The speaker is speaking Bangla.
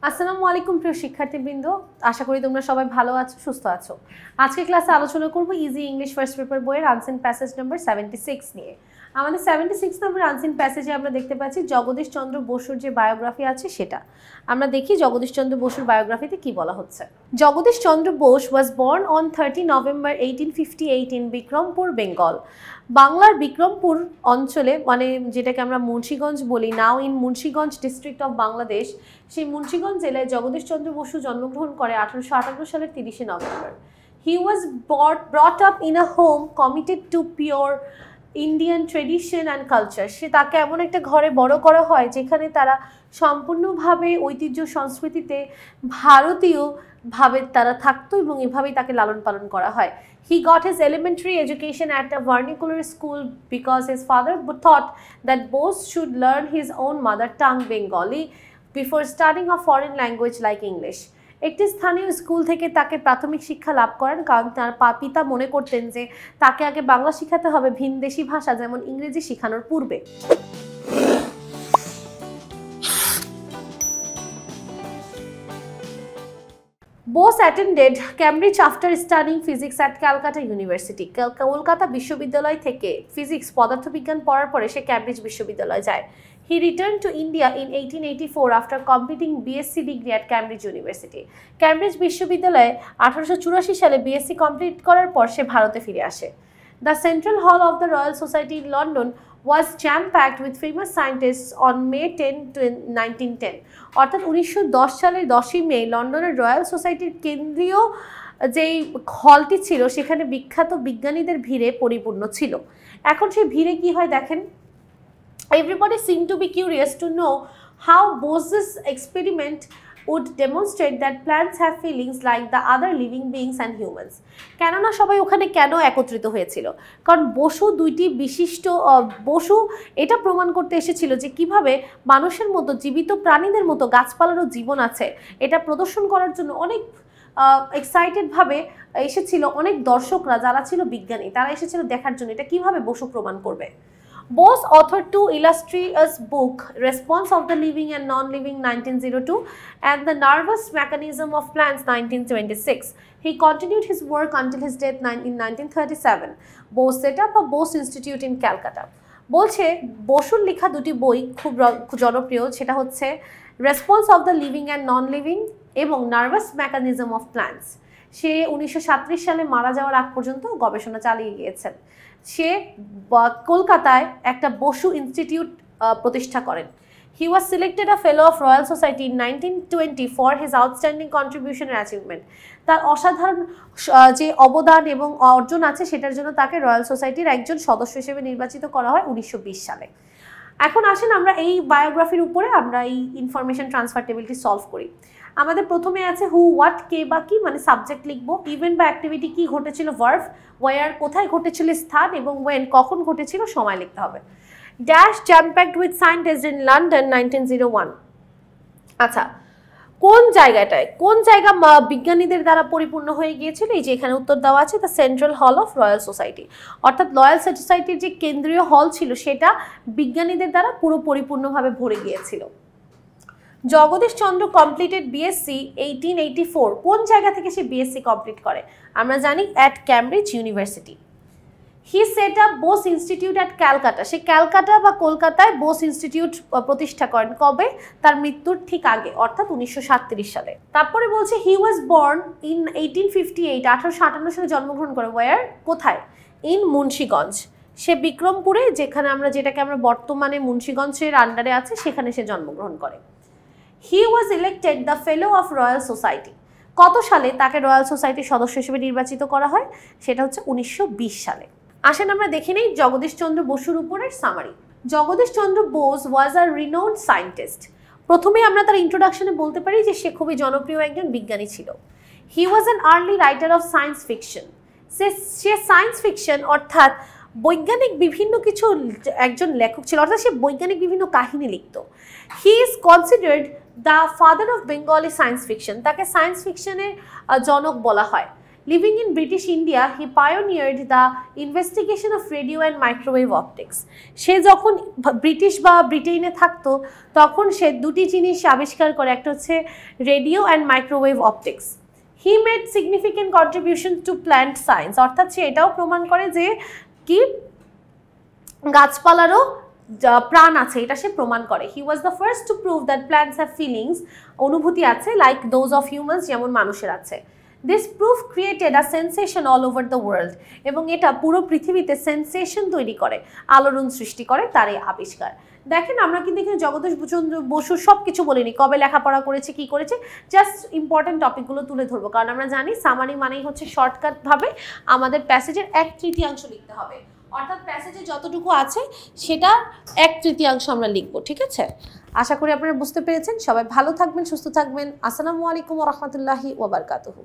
আসসালামু আলাইকুম প্রিয় শিক্ষার্থীবৃন্দ, আশা করি তোমরা সবাই ভালো আছো, সুস্থ আছো। আজকে ক্লাসে আলোচনা করব ইজি ইংলিশ ফার্স্ট পেপার বইয়ের আনসিন প্যাসেজ নাম্বার 76 নিয়ে। আমাদের 76 নম্বর আনসিন প্যাসেজে আমরা দেখতে পাচ্ছি জগদীশ চন্দ্র বসুর যে বায়োগ্রাফি আছে সেটা। আমরা দেখি জগদীশ চন্দ্র বসুর বায়োগ্রাফিতে কি বলা হচ্ছে। Jagadish Chandra Bose was born on 30 November 1858 in Bikrampur, Bengal. বাংলার বিক্রমপুর অঞ্চলে, মানে যেটাকে আমরা মুন্সিগঞ্জ বলি, now in Munshiganj district of Bangladesh, সেই মুন্সিগঞ্জ জেলায় জগদীশ চন্দ্র বসু জন্মগ্রহণ করে 1858 সালের 30 November. He was brought up in a home committed two pure Indian tradition and culture. তাকে এমন একটা ঘরে বড় করা হয় যেখানে তারা সম্পূর্ণভাবে ঐতিহ্য সংস্কৃতিতে ভারতীয়ভাবে তারা থাকতো এবং এভাবেই তাকে লালন পালন করা হয়। He got his elementary education at a vernacular school because his father thought that Bose should learn his own mother tongue Bengali before studying a foreign language like English. একটি স্থানীয় স্কুল থেকে তাকে প্রাথমিক শিক্ষা লাভ করেন, কারণ তার পিতা মনে করতেন যে তাকে আগে বাংলা শেখাতে হবে ভিনদেশি ভাষা যেমন ইংরেজি শেখানোর পূর্বে। Bose attended Cambridge after studying physics at Calcutta University. Kolkata বিশ্ববিদ্যালয় থেকে ফিজিক্স পদার্থবিজ্ঞান পড়ার পরে সে ক্যামব্রিজ বিশ্ববিদ্যালয়ে যায়। He returned to India in 1884 after completing BSc degree at Cambridge University. Cambridge বিশ্ববিদ্যালয়ে 1884 সালে BSc কমপ্লিট করার পর সে ভারতে ফিরে আসে। The Central Hall of the Royal Society in London was jam-packed with famous scientists on May 10, 1910. অর্থাৎ 1910 সালের 10ই মে লন্ডনের রয়্যাল সোসাইটির কেন্দ্রীয় যেই হলটি ছিল সেখানে বিখ্যাত বিজ্ঞানীদের ভিড়ে পরিপূর্ণ ছিল। এখন সেই ভিড়ে কি হয় দেখেন। Everybody seemed to be curious to know how Bose's experiment would demonstrate that plants have feelings like the other living beings and humans. কেননা সবাই ওখানে কেন একত্রিত হয়েছিল? কারণ বসু এটা প্রমাণ করতে এসেছিল যে কিভাবে মানুষের মতো জীবিত প্রাণীদের মতো গাছপালারও জীবন আছে। এটা প্রদর্শন করার জন্য অনেক এক্সাইটেডভাবে এসেছিল অনেক দর্শকরা যারা ছিল বিজ্ঞানী, তারা এসেছিল দেখার জন্য এটা কিভাবে বসু প্রমাণ করবে। Bose authored two illustrious books, Response of the Living and Non-Living 1902 and The Nervous Mechanism of Plants 1926. He continued his work until his death in 1937. Bose set up a Bose Institute in Calcutta. বলছে বসুর লেখা দুটি বই খুব জনপ্রিয়, সেটা হচ্ছে response of the living and non living এবং নার্ভাস মেকানিজম অফ প্ল্যান্টস। সে 1937 সালে মারা যাওয়ার আগ পর্যন্ত গবেষণা চালিয়ে গিয়েছেন। সে কলকাতায় একটা বসু ইনস্টিটিউট প্রতিষ্ঠা করেন। He was selected a fellow of Royal Society in 1920 for his outstanding contribution and achievement. তার অসাধারণ যে অবদান এবং অর্জন আছে সেটার জন্য তাকে রয়্যাল সোসাইটির একজন সদস্য হিসেবে নির্বাচিত করা হয় 1920 সালে। এখন আসেন আমরা এই বায়োগ্রাফির উপরে আমরা এই ইনফরমেশন ট্রান্সফার টেবিলটি সলভ করি। আমাদের প্রথমে আছে হু, হোয়াট, কে বা কি, মানে সাবজেক্ট লিখবো। ইভেন্ট বা অ্যাক্টিভিটি কি ঘটেছিল, ভার্ব। ওয়ার কোথায় ঘটেছিল, স্থান। এবং ওয়েন কখন ঘটেছিল, সময় লিখতে হবে। Dash jam-packed with scientist in London 1901। আচ্ছা, কোন জায়গা বিজ্ঞানীদের দ্বারা পরিপূর্ণ হয়ে গিয়েছিল, এই যে এখানে উত্তর দেওয়া আছে, the central hall of royal society. অর্থাৎ রয়্যাল সোসাইটির যে কেন্দ্রীয় হল ছিল সেটা বিজ্ঞানীদের দ্বারা পুরো পরিপূর্ণভাবে ভরে গিয়েছিল। Jagadish Chandra completed BSc 1884। কোন জায়গা থেকে সে বিএসসি কমপ্লিট করে? আমরা জানি at Cambridge University. He set up Bose institute at Calcutta. সে ক্যালকাটা বা কলকাতায় বোস ইনস্টিটিউট প্রতিষ্ঠা করেন। কবে? তার মৃত্যুর ঠিক আগে, অর্থাৎ 1937 সালে। তারপরে বলছে হি ওয়াজ বর্ন ইন 1858। 1858 সালে জন্মগ্রহণ করে। ওয়ার কোথায়? ইন মুন্সিগঞ্জ। সে বিক্রমপুরে, যেটাকে আমরা বর্তমানে মুন্সিগঞ্জের আন্ডারে আছে, সেখানে সে জন্মগ্রহণ করে। He was elected the Fellow of Royal Society. কত সালে তাকে রয়্যাল সোসাইটির সদস্য হিসেবে নির্বাচিত করা হয়? সেটা হচ্ছে 1920 সালে। আসেন আমরা দেখে নেই জগদীশ চন্দ্র বসুর উপরের সামারি। জগদীশ চন্দ্র বোস ওয়াজ আ রিনাউন্ড সায়েন্টিস্ট। প্রথমেই আমরা তার ইন্ট্রোডাকশনে বলতে পারি যে সে খুবই জনপ্রিয় একজন বিজ্ঞানী ছিল। He was an early writer of science fiction. সে সায়েন্স ফিকশন অর্থাৎ বৈজ্ঞানিক বিভিন্ন কিছু একজন লেখক ছিল, অর্থাৎ সে বৈজ্ঞানিক বিভিন্ন কাহিনী লিখত। He is considered the father of Bengali science fiction. তাকে সায়েন্স ফিকশনের জনক বলা হয়। Living in British India he pioneered the investigation of radio and microwave optics. সে যখন ব্রিটিশ বা ব্রিটেনে থাকতো তখন সে দুটি জিনিস আবিষ্কার করে, একটা হচ্ছে radio and microwave optics. He made significant contribution to plant science, অর্থাৎ সে এটাও প্রমাণ করে যে কি গাছপালারও প্রাণ আছে, এটা সে প্রমাণ করে। He was the first to prove that plants have feelings, অনুভূতি আছে লাইক দোজ অফ হিউম্যানস, যেমন মানুষের আছে। This proof created a sensation all over the world, এবং এটা পুরো পৃথিবীতে সেন্সেশন তৈরি করে, আলোড়ন সৃষ্টি করে তার এই আবিষ্কার। দেখেন আমরা কিন্তু এখানে জগদীশ চন্দ্র বসুর সব কিছু বলিনি, কবে লেখাপড়া করেছে, কি করেছে, জাস্ট ইম্পর্টেন্ট টপিকগুলো তুলে ধরবো, কারণ আমরা জানি সামারি মানেই হচ্ছে শর্টকাটভাবে আমাদের প্যাসেজের 1/3 লিখতে হবে, অর্থাৎ প্যাসেজে যতটুকু আছে সেটা 1/3 আমরা লিখবো, ঠিক আছে? আশা করি আপনারা বুঝতে পেরেছেন। সবাই ভালো থাকবেন, সুস্থ থাকবেন। আসসালামু আলাইকুম ওয়া রাহমাতুল্লাহি ওয়া বারাকাতুহু।